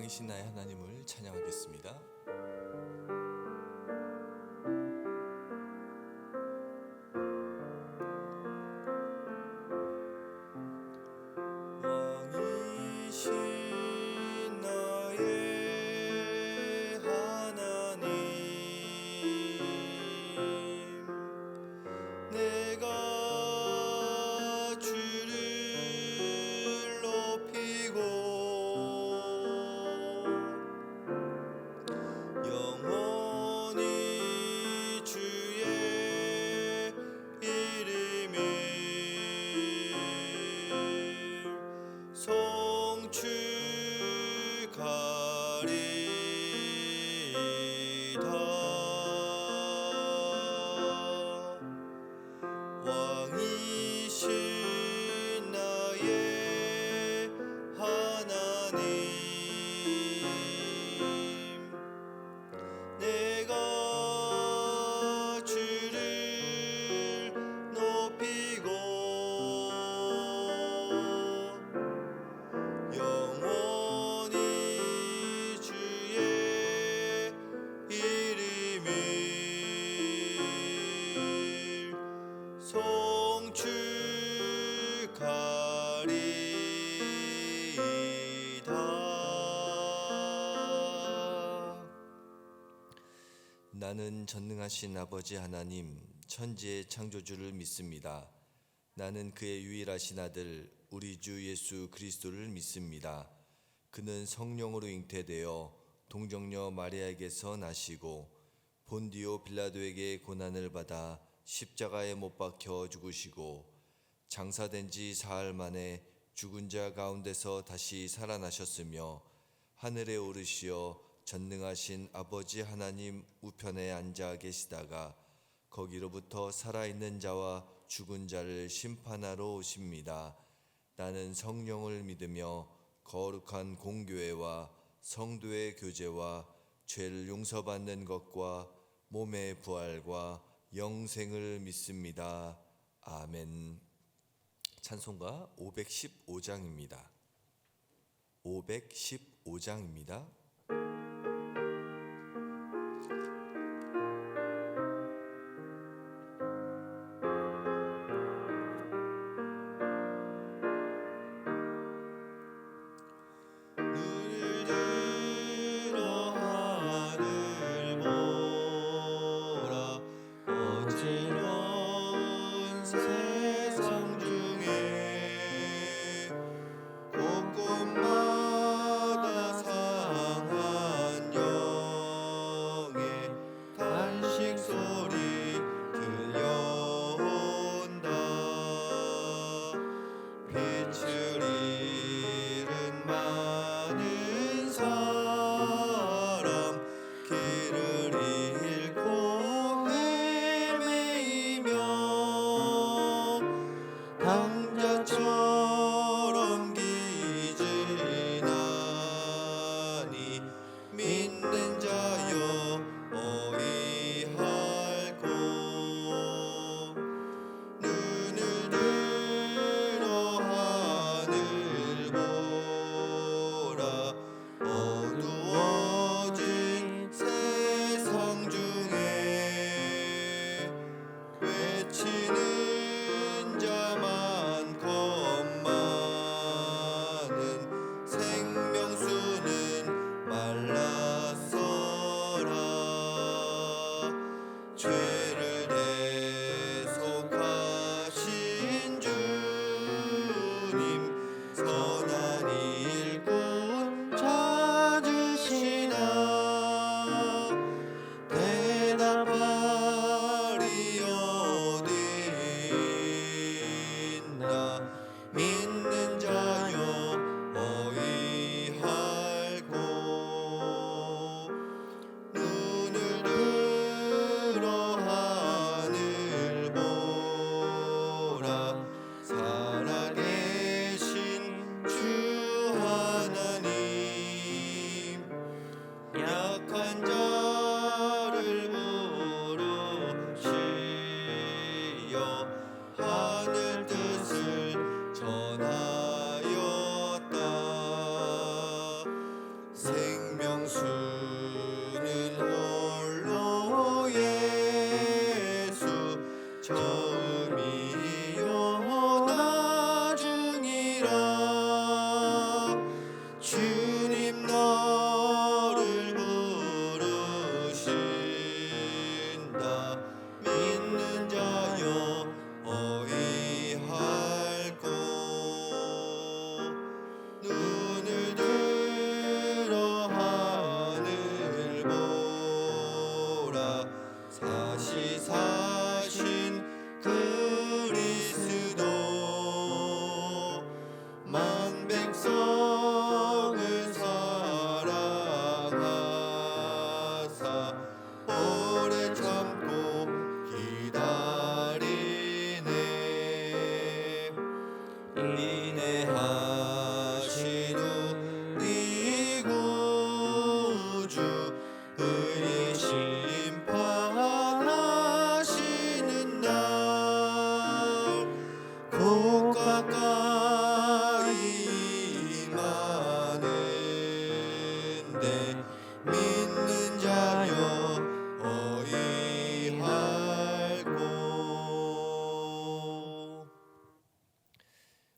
왕이신 나의 하나님을 찬양하겠습니다. 왕이신 나의 하나님, 내가 주를 높이고 영원히 주의 이름을 송축하리이다. 왕이신 나의 하나님, 내가 주를 높이고 영원히 주의 이름을 송축하리이다. 나는 전능하신 아버지 하나님, 천지의 창조주를 믿습니다. 나는 그의 유일하신 아들 우리 주 예수 그리스도를 믿습니다. 그는 성령으로 잉태되어 동정녀 마리아에게서 나시고 본디오 빌라도에게 고난을 받아 십자가에 못 박혀 죽으시고 장사된 지 사흘 만에 죽은 자 가운데서 다시 살아나셨으며 하늘에 오르시어 전능하신 아버지 하나님 우편에 앉아 계시다가 거기로부터 살아있는 자와 죽은 자를 심판하러 오십니다. 나는 성령을 믿으며 거룩한 공교회와 성도의 교제와 죄를 용서받는 것과 몸의 부활과 영생을 믿습니다. 아멘. 찬송가 515장입니다. 515장입니다. 눈을 들어 하늘 보라. 어지러운 세상 중에 곳곳마다 인내하신 우리 구주 의의 심판하시는 날 곧 가까이 임하는데 믿는 자여 어이할꼬.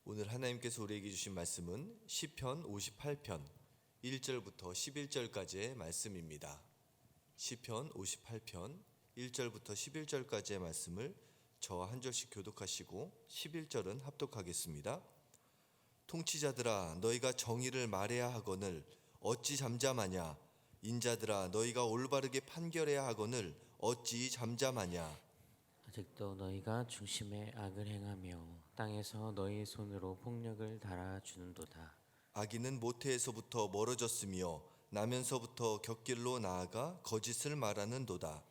오늘 하나님께서 우리에게 주신 말씀은 시편 58편 1절부터 11절까지의 말씀입니다. 시편 58편 1절부터 11절까지의 말씀을 저와 한 절씩 교독하시고 11절은 합독하겠습니다. 통치자들아 너희가 정의를 말해야 하거늘 어찌 잠잠하냐. 인자들아 너희가 올바르게 판결해야 하거늘 어찌 잠잠하냐. 아직도 너희가 중심에 악을 행하며 땅에서 너희 손으로 폭력을 달아주는도다. 악인은 모태에서부터 멀어졌으며 나면서부터 곁길로 나아가 거짓을 말하는도다.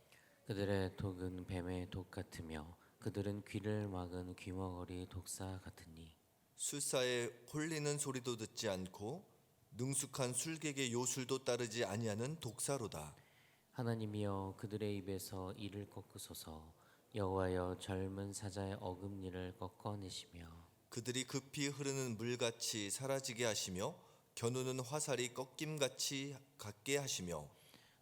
그들의 독은 뱀의 독 같으며 그들은 귀를 막은 귀머거리 독사 같으니 술사의 홀리는 소리도 듣지 않고 능숙한 술객의 요술도 따르지 아니하는 독사로다. 하나님이여 그들의 입에서 이를 꺾으소서. 여호와여 젊은 사자의 어금니를 꺾어내시며 그들이 급히 흐르는 물같이 사라지게 하시며 겨누는 화살이 꺾임같이 같게 하시며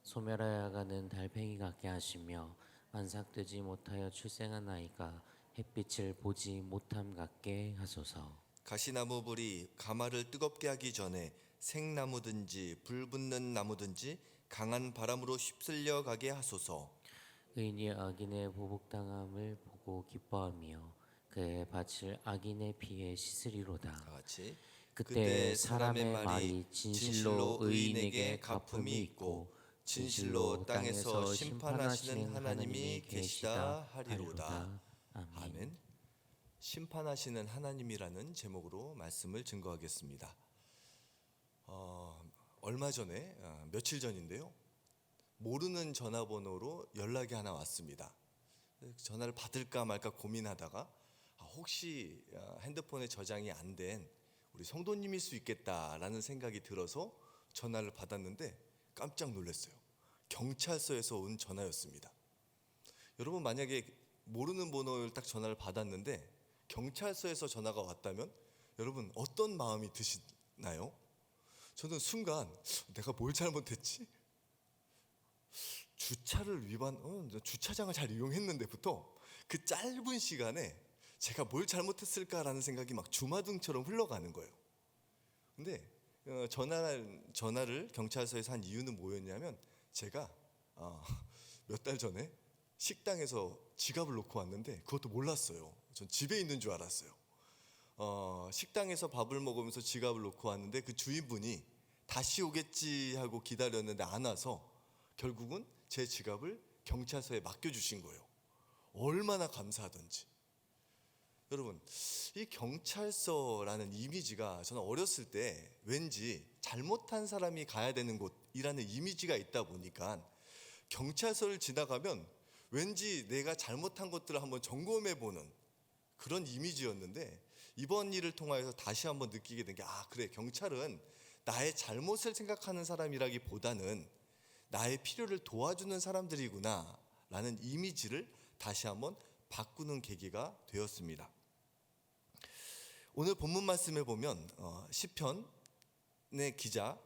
소멸하여 가는 달팽이 같게 하시며 만삭되지 못하여 출생한 아이가 햇빛을 보지 못함 같게 하소서. 가시나무 불이 가마를 뜨겁게 하기 전에 생나무든지 불붙는 나무든지 강한 바람으로 휩쓸려 가게 하소서. 의인이 악인의 보복당함을 보고 기뻐하며 그의 밭을 악인의 피에 씻으리로다. 다 같이 그때 사람의 말이 진실로 의인에게 갚음이 있고 진실로 땅에서 심판하시는 하나님이 계시다 하리로다. 아멘. 심판하시는 하나님이라는 제목으로 말씀을 증거하겠습니다. 얼마 전에 며칠 전인데요. 모르는 전화번호로 연락이 하나 왔습니다. 전화를 받을까 말까 고민하다가 혹시 핸드폰에 저장이 안 된 우리 성도님일 수 있겠다라는 생각이 들어서 전화를 받았는데 깜짝 놀랐어요. 경찰서에서 온 전화였습니다. 여러분 만약에 모르는 번호를 딱 전화를 받았는데 경찰서에서 전화가 왔다면 여러분 어떤 마음이 드시나요? 저는 순간 내가 뭘 잘못했지? 주차장을 잘 이용했는데부터 그 짧은 시간에 제가 뭘 잘못했을까라는 생각이 막 주마등처럼 흘러가는 거예요. 근데 전화를 경찰서에서 한 이유는 뭐였냐면 제가 몇 달 전에 식당에서 지갑을 놓고 왔는데 그것도 몰랐어요. 전 집에 있는 줄 알았어요. 식당에서 밥을 먹으면서 지갑을 놓고 왔는데 그 주인분이 다시 오겠지 하고 기다렸는데 안 와서 결국은 제 지갑을 경찰서에 맡겨주신 거예요. 얼마나 감사하던지. 여러분 이 경찰서라는 이미지가 저는 어렸을 때 왠지 잘못한 사람이 가야 되는 곳이라는 이미지가 있다 보니까 경찰서를 지나가면 왠지 내가 잘못한 것들을 한번 점검해보는 그런 이미지였는데 이번 일을 통하여서 다시 한번 느끼게 된 게 그래 경찰은 나의 잘못을 생각하는 사람이라기보다는 나의 필요를 도와주는 사람들이구나 라는 이미지를 다시 한번 바꾸는 계기가 되었습니다. 오늘 본문 말씀에 보면 시편의 기자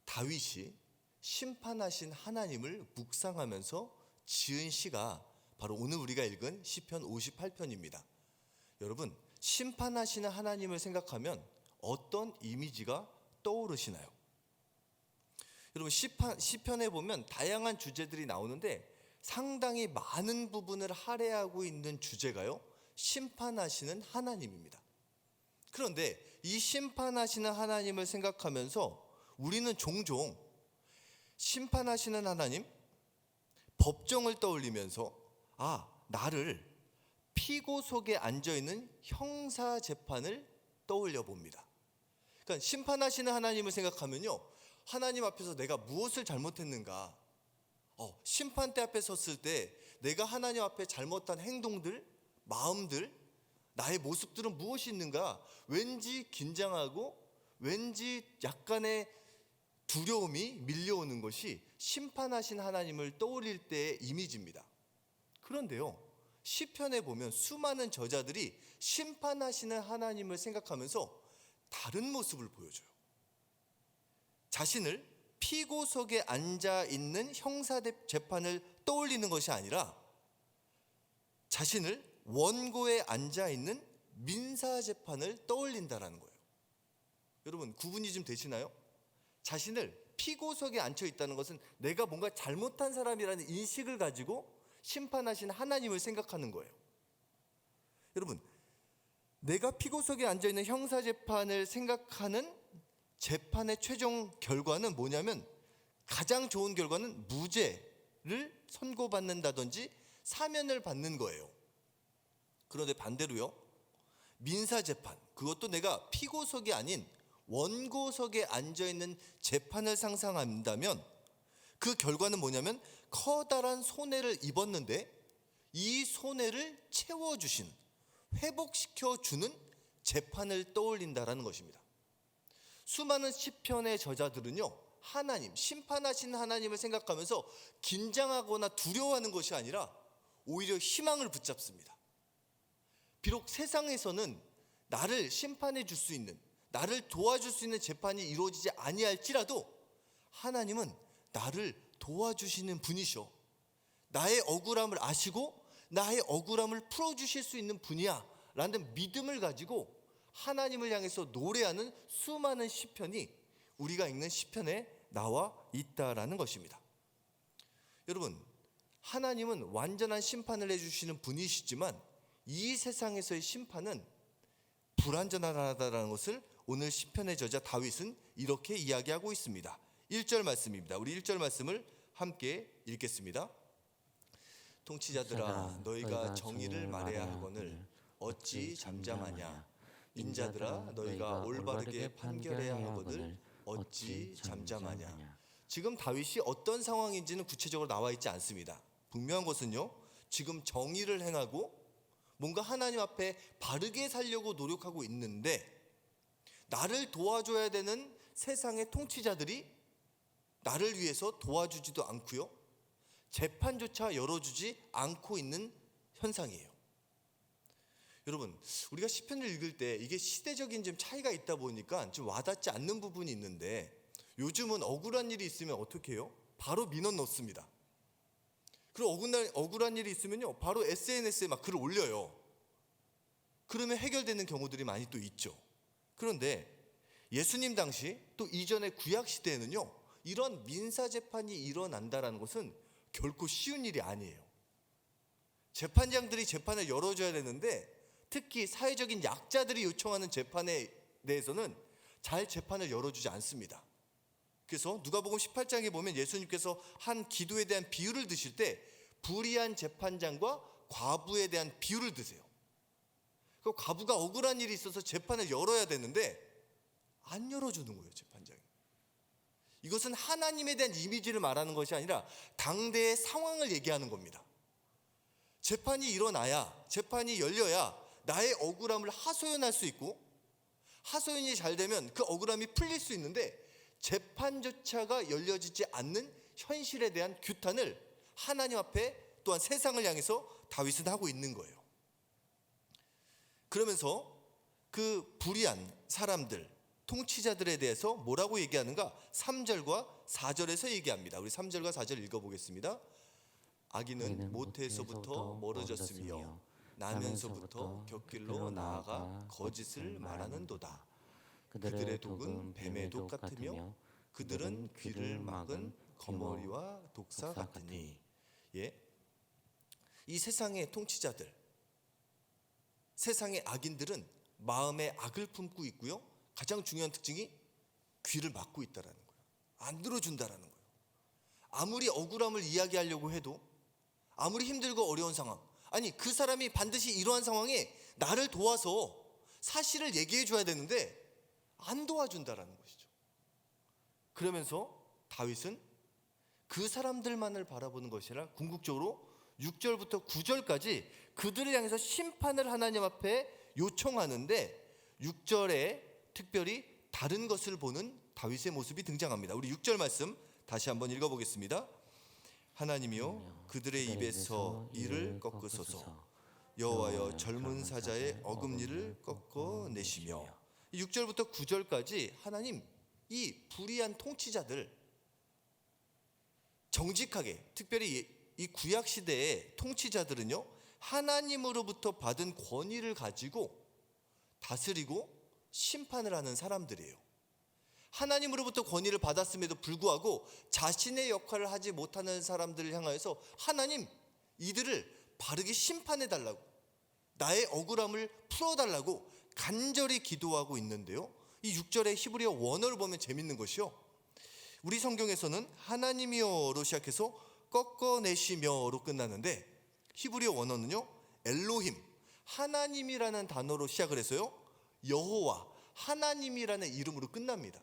다윗이 심판하신 하나님을 묵상하면서 지은 시가 바로 오늘 우리가 읽은 시편 58편입니다. 여러분 심판하시는 하나님을 생각하면 어떤 이미지가 떠오르시나요? 여러분 시편에 보면 다양한 주제들이 나오는데 상당히 많은 부분을 할애하고 있는 주제가요 심판하시는 하나님입니다. 그런데 이 심판하시는 하나님을 생각하면서 우리는 종종 심판하시는 하나님, 법정을 떠올리면서 나를 피고 속에 앉아있는 형사재판을 떠올려 봅니다. 그러니까 심판하시는 하나님을 생각하면요 하나님 앞에서 내가 무엇을 잘못했는가, 심판대 앞에 섰을 때 내가 하나님 앞에 잘못한 행동들, 마음들, 나의 모습들은 무엇이 있는가? 왠지 긴장하고 왠지 약간의 두려움이 밀려오는 것이 심판하신 하나님을 떠올릴 때의 이미지입니다. 그런데요, 시편에 보면 수많은 저자들이 심판하시는 하나님을 생각하면서 다른 모습을 보여줘요. 자신을 피고석에 앉아 있는 형사 재판을 떠올리는 것이 아니라 자신을 원고에 앉아 있는 민사 재판을 떠올린다라는 거예요. 여러분, 구분이 좀 되시나요? 자신을 피고석에 앉혀 있다는 것은 내가 뭔가 잘못한 사람이라는 인식을 가지고 심판하신 하나님을 생각하는 거예요. 여러분, 내가 피고석에 앉아 있는 형사 재판을 생각하는 재판의 최종 결과는 뭐냐면, 가장 좋은 결과는 무죄를 선고받는다든지 사면을 받는 거예요. 그런데 반대로요, 민사 재판, 그것도 내가 피고석이 아닌 원고석에 앉아 있는 재판을 상상한다면 그 결과는 뭐냐면, 커다란 손해를 입었는데 이 손해를 채워주신, 회복시켜주는 재판을 떠올린다라는 것입니다. 수많은 시편의 저자들은요, 하나님, 심판하신 하나님을 생각하면서 긴장하거나 두려워하는 것이 아니라 오히려 희망을 붙잡습니다. 비록 세상에서는 나를 심판해 줄 수 있는, 나를 도와줄 수 있는 재판이 이루어지지 아니할지라도 하나님은 나를 도와주시는 분이셔, 나의 억울함을 아시고 나의 억울함을 풀어주실 수 있는 분이야 라는 믿음을 가지고 하나님을 향해서 노래하는 수많은 시편이 우리가 읽는 시편에 나와 있다라는 것입니다. 여러분, 하나님은 완전한 심판을 해주시는 분이시지만 이 세상에서의 심판은 불완전하다라는 것을 오늘 시편의 저자 다윗은 이렇게 이야기하고 있습니다. 1절 말씀입니다. 우리 1절 말씀을 함께 읽겠습니다. 통치자들아, 너희가 정의를 말해야 하거늘 어찌 잠잠하냐? 인자들아, 너희가 올바르게 판결해야 하거늘 어찌 잠잠하냐? 지금 다윗이 어떤 상황인지는 구체적으로 나와 있지 않습니다. 분명한 것은요, 지금 정의를 행하고 뭔가 하나님 앞에 바르게 살려고 노력하고 있는데, 나를 도와줘야 되는 세상의 통치자들이 나를 위해서 도와주지도 않고요, 재판조차 열어주지 않고 있는 현상이에요. 여러분, 우리가 시편을 읽을 때 이게 시대적인 좀 차이가 있다 보니까 좀 와닿지 않는 부분이 있는데, 요즘은 억울한 일이 있으면 어떻게 해요? 바로 민원 넣습니다. 그리고 억울한 일이 있으면요, 바로 SNS에 막 글을 올려요. 그러면 해결되는 경우들이 많이 또 있죠. 그런데 예수님 당시 또 이전의 구약 시대에는요, 이런 민사 재판이 일어난다라는 것은 결코 쉬운 일이 아니에요. 재판장들이 재판을 열어줘야 되는데, 특히 사회적인 약자들이 요청하는 재판에 대해서는 잘 재판을 열어주지 않습니다. 그래서 누가복음 18장에 보면 예수님께서 한 기도에 대한 비유를 드실 때 불의한 재판장과 과부에 대한 비유를 드세요. 그 과부가 억울한 일이 있어서 재판을 열어야 되는데 안 열어주는 거예요, 재판장이. 이것은 하나님에 대한 이미지를 말하는 것이 아니라 당대의 상황을 얘기하는 겁니다. 재판이 일어나야, 재판이 열려야 나의 억울함을 하소연할 수 있고, 하소연이 잘 되면 그 억울함이 풀릴 수 있는데, 재판조차가 열려지지 않는 현실에 대한 규탄을 하나님 앞에 또한 세상을 향해서 다윗은 하고 있는 거예요. 그러면서 그 불의한 사람들, 통치자들에 대해서 뭐라고 얘기하는가? 3절과 4절에서 얘기합니다. 우리 3절과 4절 읽어보겠습니다. 악인은 모태에서부터 멀어졌으며 나면서부터 곁길로 나아가 거짓을 말하는도다. 그들의 독은 뱀의 독 같으며 그들은 귀를 막은 거머리와 독사 같으니. 이 세상의 통치자들, 세상의 악인들은 마음에 악을 품고 있고요, 가장 중요한 특징이 귀를 막고 있다라는 거예요. 안 들어준다라는 거예요. 아무리 억울함을 이야기하려고 해도, 아무리 힘들고 어려운 상황, 아니 그 사람이 반드시 이러한 상황에 나를 도와서 사실을 얘기해 줘야 되는데 안 도와준다라는 것이죠. 그러면서 다윗은 그 사람들만을 바라보는 것이 아니라 궁극적으로 6절부터 9절까지 그들을 향해서 심판을 하나님 앞에 요청하는데 6절에 특별히 다른 것을 보는 다윗의 모습이 등장합니다. 우리 6절 말씀 다시 한번 읽어보겠습니다. 하나님이여 그들의 입에서 이를 꺾으소서. 여호와여 젊은 사자의 어금니를 꺾어내시며. 6절부터 9절까지 하나님 이 불의한 통치자들 정직하게, 특별히 이 구약 시대의 통치자들은요, 하나님으로부터 받은 권위를 가지고 다스리고 심판을 하는 사람들이에요. 하나님으로부터 권위를 받았음에도 불구하고 자신의 역할을 하지 못하는 사람들을 향하여서 하나님 이들을 바르게 심판해 달라고, 나의 억울함을 풀어달라고 간절히 기도하고 있는데요, 이 6절의 히브리어 원어를 보면 재밌는 것이요, 우리 성경에서는 하나님이여로 시작해서 꺾어내시며로 끝나는데 히브리어 원어는요 엘로힘, 하나님이라는 단어로 시작을 해서요 여호와, 하나님이라는 이름으로 끝납니다.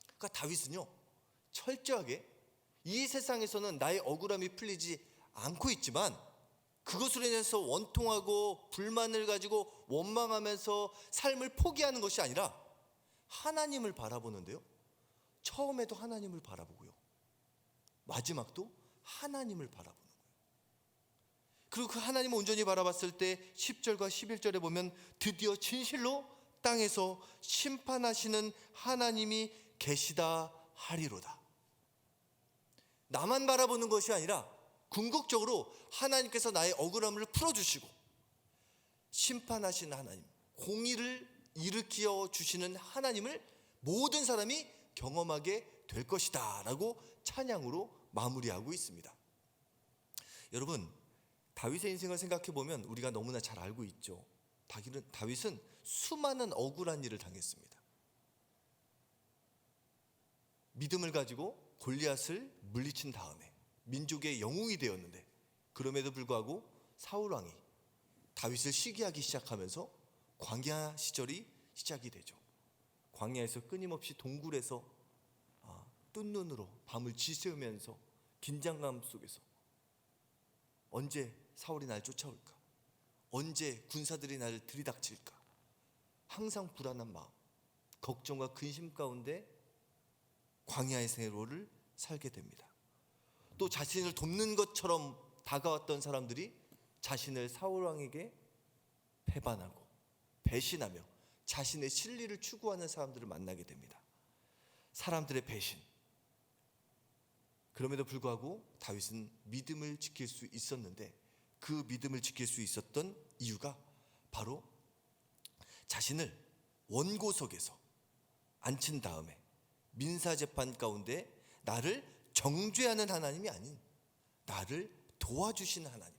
그러니까 다윗은요 철저하게 이 세상에서는 나의 억울함이 풀리지 않고 있지만 그것으로 인해서 원통하고 불만을 가지고 원망하면서 삶을 포기하는 것이 아니라 하나님을 바라보는데요, 처음에도 하나님을 바라보고요, 마지막도 하나님을 바라보는 거예요. 그리고 그 하나님을 온전히 바라봤을 때 10절과 11절에 보면 드디어 진실로 땅에서 심판하시는 하나님이 계시다 하리로다. 나만 바라보는 것이 아니라 궁극적으로 하나님께서 나의 억울함을 풀어주시고 심판하시는 하나님, 공의를 일으켜 주시는 하나님을 모든 사람이 경험하게 될 것이다 라고 찬양으로 마무리하고 있습니다. 여러분, 다윗의 인생을 생각해 보면 우리가 너무나 잘 알고 있죠. 다윗은 수많은 억울한 일을 당했습니다. 믿음을 가지고 골리앗을 물리친 다음에 민족의 영웅이 되었는데, 그럼에도 불구하고 사울 왕이 다윗을 시기하기 시작하면서 광야 시절이 시작이 되죠. 광야에서 끊임없이 동굴에서 뜬 눈으로 밤을 지새우면서 긴장감 속에서 언제 사울이 날 쫓아올까, 언제 군사들이 나를 들이닥칠까, 항상 불안한 마음, 걱정과 근심 가운데 광야의 세월을 살게 됩니다. 또 자신을 돕는 것처럼 다가왔던 사람들이 자신을 사울 왕에게 배반하고 배신하며 자신의 진리를 추구하는 사람들을 만나게 됩니다. 사람들의 배신. 그럼에도 불구하고 다윗은 믿음을 지킬 수 있었는데, 그 믿음을 지킬 수 있었던 이유가 바로 자신을 원고석에서 앉힌 다음에 민사재판 가운데 나를 정죄하는 하나님이 아닌 나를 도와주시는 하나님,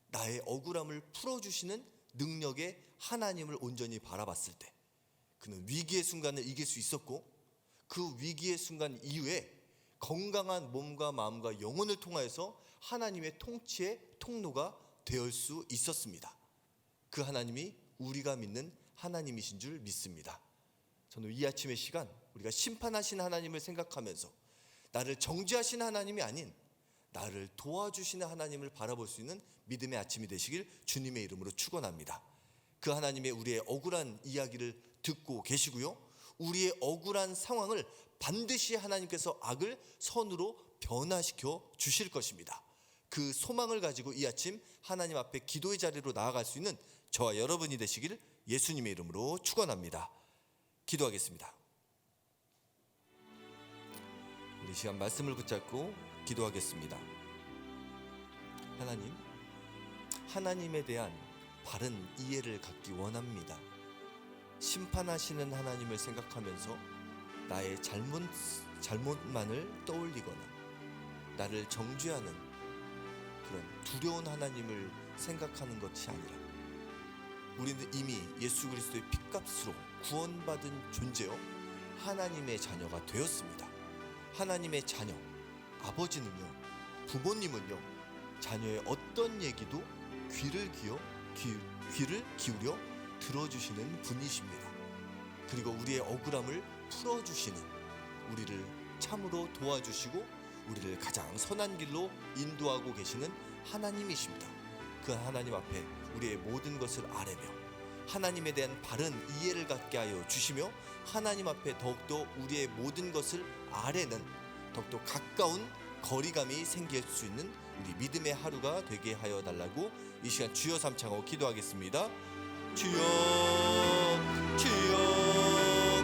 나의 억울함을 풀어주시는 능력의 하나님을 온전히 바라봤을 때 그는 위기의 순간을 이길 수 있었고, 그 위기의 순간 이후에 건강한 몸과 마음과 영혼을 통하여서 하나님의 통치의 통로가 되을 수 있었습니다. 그 하나님이 우리가 믿는 하나님이신 줄 믿습니다. 저는 이 아침의 시간 우리가 심판하신 하나님을 생각하면서 나를 정죄하시는 하나님이 아닌 나를 도와주시는 하나님을 바라볼 수 있는 믿음의 아침이 되시길 주님의 이름으로 축원합니다. 그 하나님의 우리의 억울한 이야기를 듣고 계시고요, 우리의 억울한 상황을 반드시 하나님께서 악을 선으로 변화시켜 주실 것입니다. 그 소망을 가지고 이 아침 하나님 앞에 기도의 자리로 나아갈 수 있는 저와 여러분이 되시기를 예수님의 이름으로 축원합니다. 기도하겠습니다. 우리 시간 말씀을 붙잡고 기도하겠습니다. 하나님, 하나님에 대한 바른 이해를 갖기 원합니다. 심판하시는 하나님을 생각하면서 나의 잘못만을 떠올리거나 나를 정죄하는 그런 두려운 하나님을 생각하는 것이 아니라, 우리는 이미 예수 그리스도의 핏값으로 구원받은 존재요 하나님의 자녀가 되었습니다. 하나님의 자녀, 아버지는요, 부모님은요, 자녀의 어떤 얘기도 귀를 기울여 들어주시는 분이십니다. 그리고 우리의 억울함을 풀어주시는, 우리를 참으로 도와주시고 우리를 가장 선한 길로 인도하고 계시는 하나님이십니다. 그 하나님 앞에 우리의 모든 것을 아뢰며 하나님에 대한 바른 이해를 갖게 하여 주시며 하나님 앞에 더욱더 우리의 모든 것을 아뢰는 더욱더 가까운 거리감이 생길 수 있는 우리 믿음의 하루가 되게 하여 달라고 이 시간 주여 삼창하고 기도하겠습니다. 주여 주여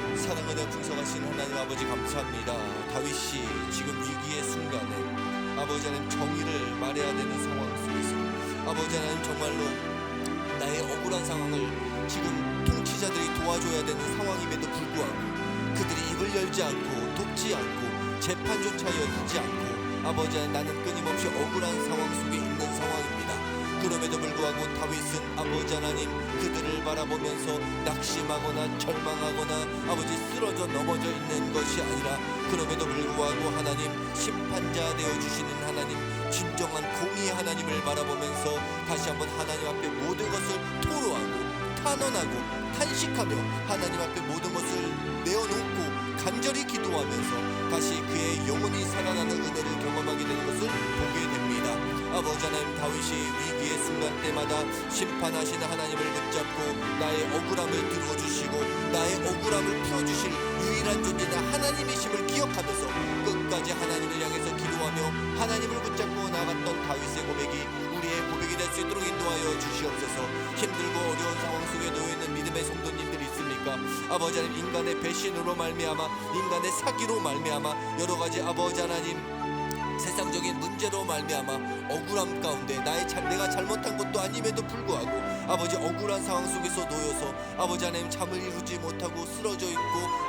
주여. 사랑하는 풍성하신 하나님 아버지 감사합니다. 다윗이 지금 위기의 순간에 아버지 하나님 정의를 말해야 되는 상황 속에서 아버지 하나님 정말로 나의 억울한 상황을 지금 통치자들이 도와줘야 되는 상황임에도 불구하고 그들이 입을 열지 않고 돕지 않고 재판조차 열지 않고 아버지 하나님 나는 끊임없이 억울한 상황 속에 있는 상황입니다. 그럼에도 불구하고 다윗은 아버지 하나님 그들을 바라보면서 낙심하거나 절망하거나 아버지 쓰러져 넘어져 있는 것이 아니라 그럼에도 불구하고 하나님 심판자 되어주시는 하나님 진정한 공의의 하나님을 바라보면서 다시 한번 하나님 앞에 모든 것을 토로하고 탄원하고 탄식하며 하나님 앞에 모든 것을 내어놓고 간절히 기도하면서 다시 그의 영혼이 살아나는 은혜를 경험하게 되는 것을 보게 됩니다. 아버지 하나님 다윗이 위기의 순간 때마다 심판하시는 하나님을 붙잡고 나의 억울함을 들어주시고 나의 억울함을 풀어주실 유일한 존재는 하나님이심을 기억하면서 끝까지 하나님을 향해서 기도하며 하나님을 붙잡고 나갔던 다윗의 고백이 우리의 고백이 될 수 있도록 인도하여 주시옵소서. 힘들고 어려운 상황 속에 놓여있는 믿음의 성도님들이 있습니까? 아버지 하나님 인간의 배신으로 말미암아 인간의 사기로 말미암아 여러가지 아버지 하나님 세상적인 문제로 말미암아 억울함 가운데 내가 잘못한 것도 아님에도 불구하고 아버지 억울한 상황 속에서 놓여서 아버지 하나님 잠을 이루지 못하고 쓰러져 있고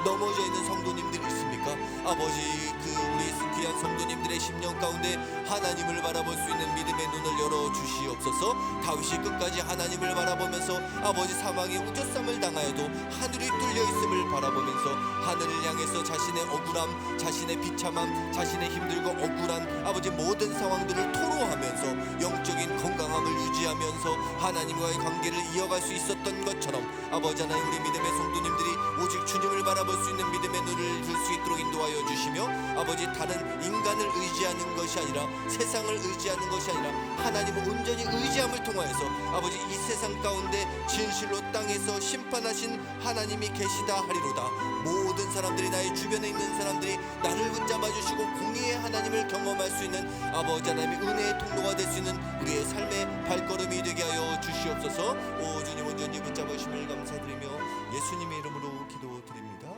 넘어져 있는 성도님들이 있습니까? 아버지 우리 귀한 성도님들의 심령 가운데 하나님을 바라볼 수 있는 믿음의 눈을 열어 주시옵소서. 다윗이 끝까지 하나님을 바라보면서 아버지 사망의 우저쌈을 당하여도 하늘이 뚫려 있음을 바라보면서 하늘을 향해서 자신의 억울함 자신의 비참함 자신의 힘들고 억울한 아버지 모든 상황들을 토로하면서 영적인 건강함을 유지하면서 하나님과의 관계를 이어갈 수 있었던 것처럼 아버지 하나님 우리 믿음의 성도님들이 오직 주님을 바라볼 수 있는 믿음의 눈을 들 수 있도록 인도하여 주시며 아버지 다른 인간을 의지하는 것이 아니라 세상을 의지하는 것이 아니라 하나님을 온전히 의지함을 통하여서 아버지 이 세상 가운데 진실로 땅에서 심판하신 하나님이 계시다 하리로다. 모든 사람들이 나의 주변에 있는 사람들이 나를 붙잡아 주시고 공의의 하나님을 경험할 수 있는 아버지 하나님의 은혜의 통로가 될 수 있는 우리의 삶의 발걸음이 되게 하여 주시옵소서. 오 주님 온전히 붙잡아 주심을 감사드리며 예수님의 이름으로 기도드립니다.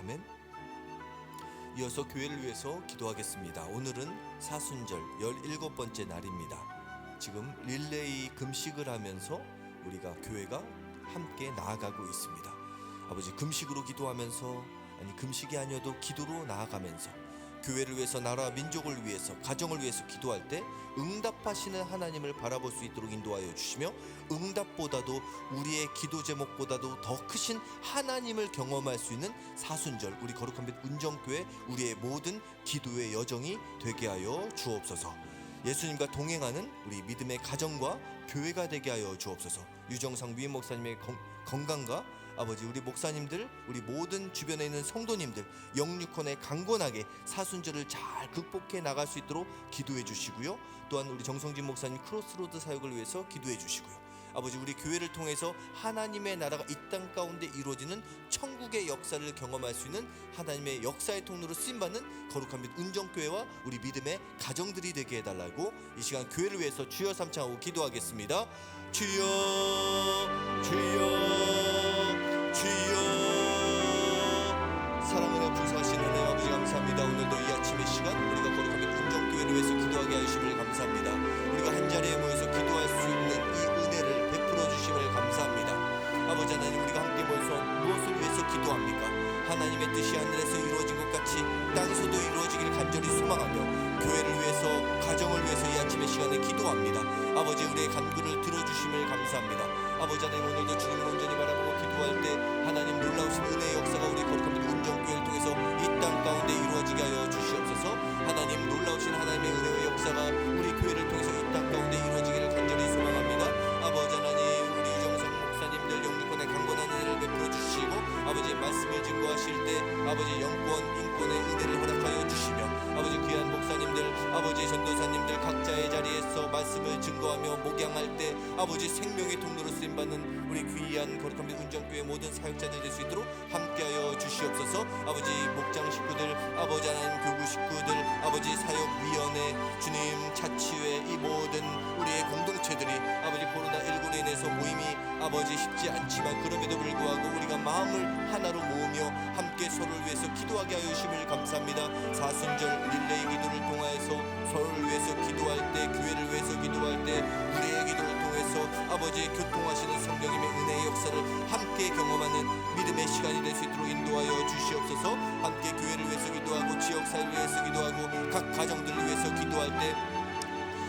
아멘. 이어서 교회를 위해서 기도하겠습니다. 오늘은 사순절 17번째 날입니다. 지금 릴레이 금식을 하면서 우리가 교회가 함께 나아가고 있습니다. 아버지 금식으로 기도하면서 금식이 아니어도 기도로 나아가면서 교회를 위해서 나라 민족을 위해서 가정을 위해서 기도할 때 응답하시는 하나님을 바라볼 수 있도록 인도하여 주시며 응답보다도 우리의 기도 제목보다도 더 크신 하나님을 경험할 수 있는 사순절 우리 거룩한 빛 운정교회 우리의 모든 기도의 여정이 되게 하여 주옵소서. 예수님과 동행하는 우리 믿음의 가정과 교회가 되게 하여 주옵소서. 유정상 위임 목사님의 건강과 아버지 우리 목사님들 우리 모든 주변에 있는 성도님들 영육혼에 강건하게 사순절을 잘 극복해 나갈 수 있도록 기도해 주시고요. 또한 우리 정성진 목사님 크로스로드 사역을 위해서 기도해 주시고요. 아버지 우리 교회를 통해서 하나님의 나라가 이 땅 가운데 이루어지는 천국의 역사를 경험할 수 있는 하나님의 역사의 통로로 쓰임받는 거룩한 빛 운정교회와 우리 믿음의 가정들이 되게 해달라고 이 시간 교회를 위해서 주여 삼창하고 기도하겠습니다. 주여 주여 주여. 사랑하는 풍성하신 하나님 아버지 감사합니다. 오늘도 이 아침의 시간 우리가 거룩한 빛 운정교회를 위해서 기도하게 하심을 감사합니다. 우리가 한자리에 모여서 기도할 수 있는 이 은혜를 베풀어 주심을 감사합니다. 아버지 하나님 우리가 함께 모여서 무엇을 위해서 기도합니까? 하나님의 뜻이 하늘에서 이루어진 것 같이 땅에서도 이루어지길 간절히 소망하며 교회를 위해서 가정을 위해서 이 아침의 시간에 기도합니다. 아버지 우리의 간구를 들어주심을 감사합니다. 아버지 하나님 오늘도 주님을 온전히 바라보고 기도할 때 하나님 놀라우신 은혜의 역사가 우리 거룩한 빛 운정교회를 통해서 이 땅 가운데 이루어지게 하여 주시옵소서. 하나님 놀라우신 하나님의 은혜의 역사가 우리 교회를 통해서 이 땅 가운데 이루어지기를 간절히 소망합니다. 아버지 하나님 우리 유정성 목사님들 영육권의 강건한 은혜를 베풀어 주시고 아버지 말씀을 증거하실 때 아버지 영권 인권의 은혜를 허락하여 주시며 아버지 귀한 목사님들 아버지 전도사님들 각자의 자리에서 아버지 생명의 통로로 쓰임받는 우리 귀한 거룩한 운정교회 모든 사역자들 될 수 있도록 함께하여 주시옵소서. 아버지 목장 식구들, 아버지 하나님 교구 식구들, 아버지 사역위원회, 주님 자치회, 이 모든 우리의 공동체들이 아버지 코로나19로 인해서 모임이 아버지 쉽지 않지만 그럼에도 불구하고 우리가 마음을 하나로 모으며 함께 서로를 위해서 기도하게 하여 주심을 감사합니다. 사순절 릴레이 기도를 통하여서 서로를 위해서 기도할 때, 교회를 위해서 기도할 때 우리의 기도를 통해서 아버지 교통하시는 성령님의 은혜의 역사를 함께 경험하는 믿음의 시간이 될 수 있도록 인도하여 주시옵소서. 함께 교회를 위해서 기도하고 지역사회를 위해서 기도하고 각 가정들을 위해서 기도할 때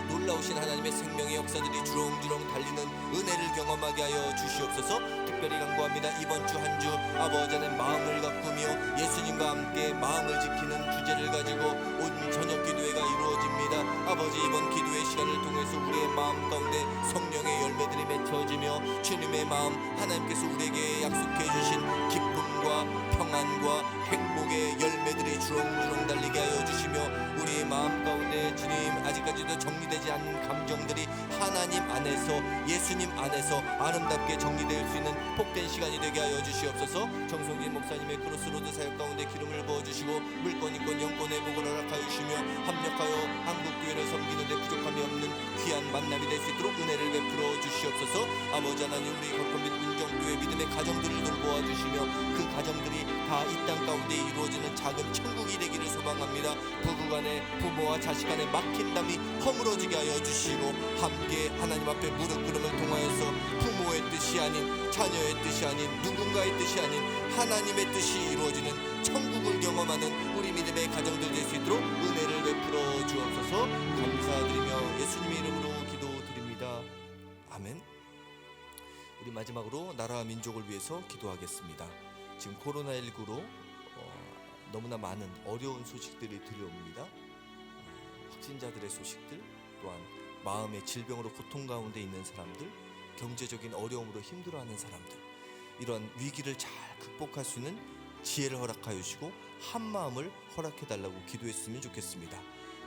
놀라우신 하나님의 생명의 역사들이 주렁주렁 달리는 은혜를 경험하게 하여 주시옵소서. 특별히 간구합니다. 이번 주 한 주 아버지 안에 마음을 가꾸며 예수님과 함께 마음을 지키는 주제를 가지고 온 저녁 기도회가 이루어집니다. 아버지 이번 기도회 시간을 통해서 우리의 마음 가운데 성령의 열매들이 맺혀지며 주님의 마음, 하나님께서 우리에게 약속해 주신 기쁨과 평안과 행복의 열매들이 주렁주렁 달리게 하여 주시며 우리의 마음 가운데 주님 아직까지도 정리되지 않은 감정들이 하나님 안에서, 예수님 안에서 아름답게 정리될 수 있는 복된 시간이 되게 하여 주시옵소서. 정성진 목사님의 크로스로드 사역 가운데 기름을 부어주시고 물권 인권 영권의 복을 허락하여 주시며 합력하여 한국교회를 섬기는 데 부족함이 없는 귀한 만남이 될 수 있도록 은혜를 베풀어 주시옵소서. 아버지 하나님 우리 거룩한 및 운정교회 믿음의 가정들을 돌보아 주시며 그 가정들이 다 이 땅 가운데 이루어지는 작은 천국이 되기를 소망합니다. 부부간에, 부모와 자식간에 막힌 담이 허물어지게 하여 주시고 함께 하나님 앞에 무릎 꿇음을 통하여서 부모의 뜻이 아닌, 자녀의 뜻이 아닌, 누군가의 뜻이 아닌 하나님의 뜻이 이루어지는 천국을 경험하는 우리 믿음의 가정들 될 수 있도록 은혜를 베풀어 주옵소서. 감사드리며 예수님의 이름으로 기도드립니다. 아멘. 우리 마지막으로 나라와 민족을 위해서 기도하겠습니다. 지금 코로나19로 너무나 많은 어려운 소식들이 들려옵니다. 확진자들의 소식들, 또한 마음의 질병으로 고통 가운데 있는 사람들, 경제적인 어려움으로 힘들어하는 사람들, 이러한 위기를 잘 극복할 수 있는 지혜를 허락하여 주시고 한마음을 허락해달라고 기도했으면 좋겠습니다.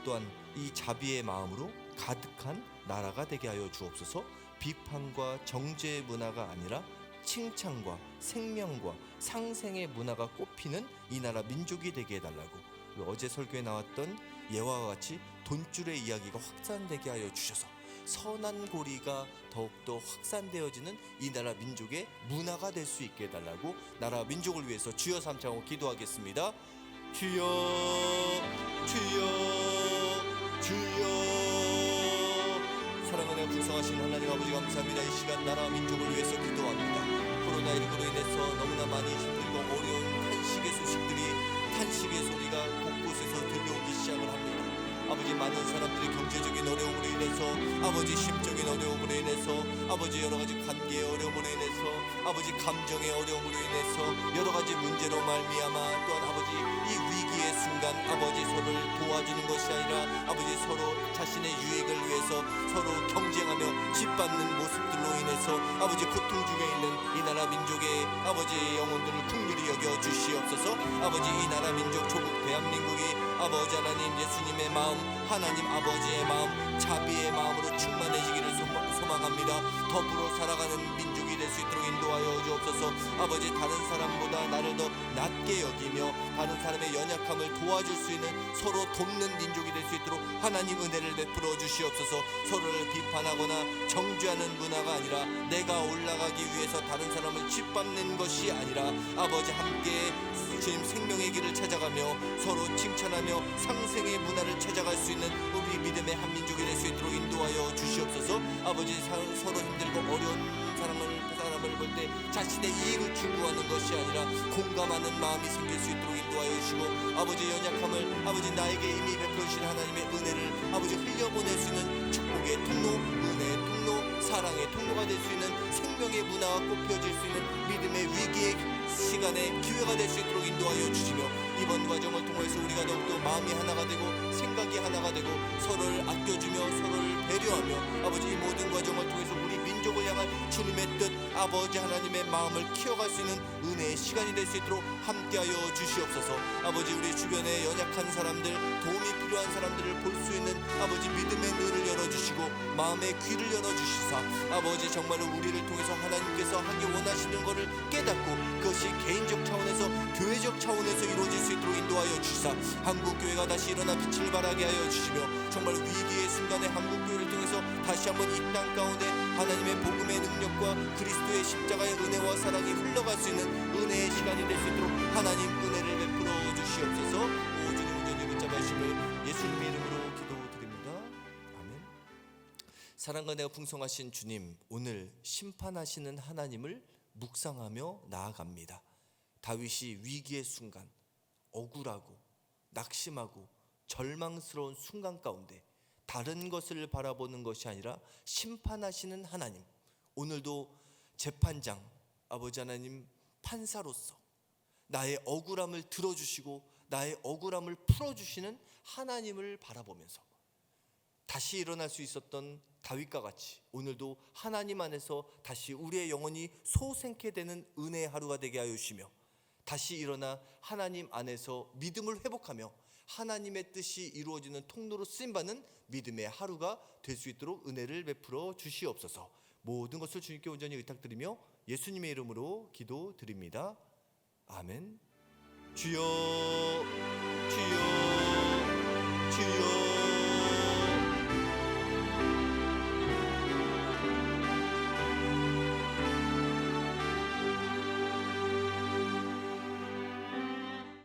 또한 이 자비의 마음으로 가득한 나라가 되게 하여 주옵소서. 비판과 정죄의 문화가 아니라 칭찬과 생명과 상생의 문화가 꽃피는 이 나라 민족이 되게 해달라고, 어제 설교에 나왔던 예화와 같이 돈줄의 이야기가 확산되게 하여 주셔서 선한 고리가 더욱더 확산되어지는 이 나라 민족의 문화가 될 수 있게 해달라고 나라 민족을 위해서 주여 삼창하고 기도하겠습니다. 주여 주여 주여. 사랑하는 풍성하신 하나님 아버지 감사합니다. 이 시간 나라 민족을 위해서 기도합니다. 코로나19로 인해서 너무나 많이 힘들고 어려운 탄식의 소식들이, 탄식의 소리가 곳곳에서 들려오기 시작을 합니다. 아버지 많은 사람들이 경제적인 어려움으로 인해서, 아버지 심적인 어려움으로 인해서, 아버지 여러가지 관계의 어려움으로 인해서, 아버지 감정의 어려움으로 인해서 여러가지 문제로 말미암아 또한 아버지 이 위기의 순간 아버지 서로를 도와주는 것이 아니라 아버지 서로 자신의 유익을 위해서 서로 경쟁하며 짓밟는 모습들로 인해서 아버지 고통 중에 있는 이 나라 민족의 아버지 영혼들을 긍휼히 여겨 주시옵소서. 아버지 이 나라 민족 조국 대한민국이 아버지 하나님 예수님의 마음, 하나님 아버지의 마음, 자비의 마음으로 충만해지기를 소망합니다. 더불어 살아가는 민족이 될 수 있도록 인도하여 주옵소서. 아버지 다른 사람보다 나를 더 낮게 여기며 다른 사람의 연약함을 도와줄 수 있는, 서로 돕는 민족이 될 수 있도록 하나님 은혜를 베풀어 주시옵소서. 서로를 비판하거나 정죄하는 문화가 아니라 내가 올라가기 위해서 다른 사람을 짓밟는 것이 아니라 아버지 함께 주님 생명의 길을 찾아가며 서로 칭찬하며 상생의 문화를 찾아갈 수 있는 우리 믿음의 한 민족이 될 수 있도록 인도하여 주시옵소서. 아버지 서로 힘들고 어려운 사람을 볼 때 자신의 이익을 추구하는 것이 아니라 공감하는 마음이 생길 수 있도록 인도하여 주시고 아버지 연약함을 아버지 나에게 이미 베풀어 주신 하나님의 은혜를 아버지 흘려보낼 수 있는 축복의 통로, 은혜의 통로, 사랑의 통로가 될 수 있는 생명의 문화가 꽃피어질 수 있는 믿음의 위기의 시간에 기회가 될 수 있도록 인도하여 주시며 이번 과정을 통해서 우리가 더욱더 마음이 하나가 되고 생각이 하나가 되고 서로를 아껴주며 서로를 배려하며 아버지 이 모든 과정을 통해서 우리 민족을 향한 주님의 뜻, 아버지 하나님의 마음을 키워갈 수 있는 은혜의 시간이 될 수 있도록 함께하여 주시옵소서. 아버지, 우리 주변에 연약한 사람들, 도움이 필요한 사람들을 볼 수 있는 아버지 믿음의 눈을 열어주시고 마음의 귀를 열어주시사 아버지, 정말로 우리를 통해서 하나님께서 하기 원하시는 것을 깨닫고 그것이 개인적 차원에서 교회적 차원에서 이루어질 수 있도록 인도하여 주시사 한국교회가 다시 일어나 빛을 발하게 하여 주시며 정말 위기의 순간에 한국교회를 통해서 다시 한번 이 땅 가운데 하나님의 복음의 능력과 그리스도의 십자가의 은혜와 사랑이 흘러갈 수 있는 은혜의 시간이 될 수 있도록 하나님 은혜를 베풀어 주시옵소서. 오 주님 온전히 붙잡아 주심을 예수님의 이름으로 기도드립니다. 아멘. 사랑과 은혜가 풍성하신 주님, 오늘 심판하시는 하나님을 묵상하며 나아갑니다. 다윗이 위기의 순간, 억울하고 낙심하고 절망스러운 순간 가운데 다른 것을 바라보는 것이 아니라 심판하시는 하나님, 오늘도 재판장 아버지 하나님 판사로서 나의 억울함을 들어주시고 나의 억울함을 풀어주시는 하나님을 바라보면서 다시 일어날 수 있었던 다윗과 같이 오늘도 하나님 안에서 다시 우리의 영혼이 소생케 되는 은혜의 하루가 되게 하여 주시며 다시 일어나 하나님 안에서 믿음을 회복하며 하나님의 뜻이 이루어지는 통로로 쓰임받는 믿음의 하루가 될 수 있도록 은혜를 베풀어 주시옵소서. 모든 것을 주님께 온전히 의탁드리며 예수님의 이름으로 기도드립니다. 아멘. 주여 주여 주여